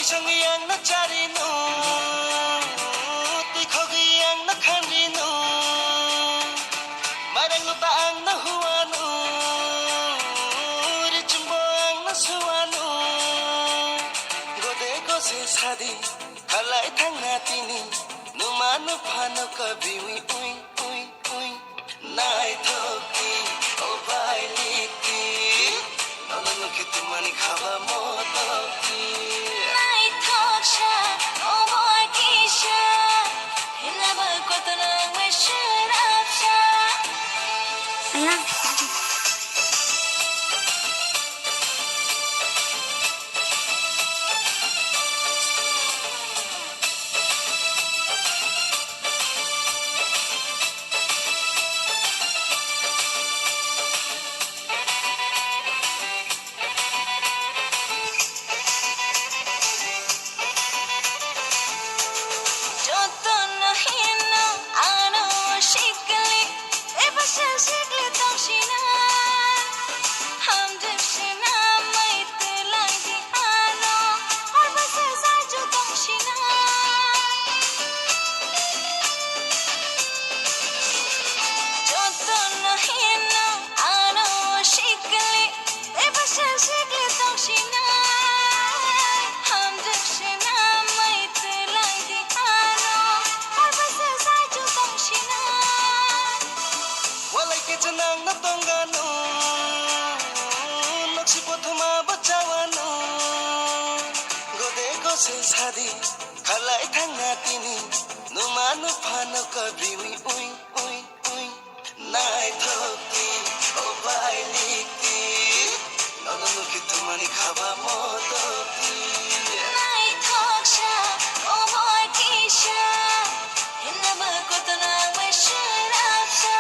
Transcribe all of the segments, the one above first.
sangui ang na chari no tui khogi ang na khanri no marang lupa ang na huwa no ri chumbo ang na suwa no gode gose sadi khalai thang na tini nu manu phano kabi ui ui ui ui nai thoki o bai liki nalanu ki tumani khaba motoki nai thoksha o boy kisha hinaba kotona we shirapsha Janang na tongano Noksi pothoma bachawano Gode gose sadi Khalai thang na tini Numanu phano kabi ui ui ui ui Nai thoki o bai liki Nalanu ki tumani khaba motoki nai thoksha o boy kisha hinaba kotona we shirapsha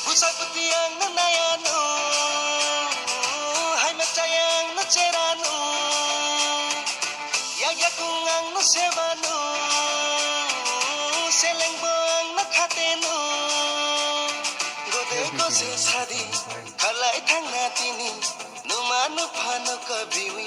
Pusapati ang nanayano Hai matayang na cherano Yagakung ang na sebano Selengbo ang na khateno Gode gose sadi Khalai thang na tini Numanu phano kabi ui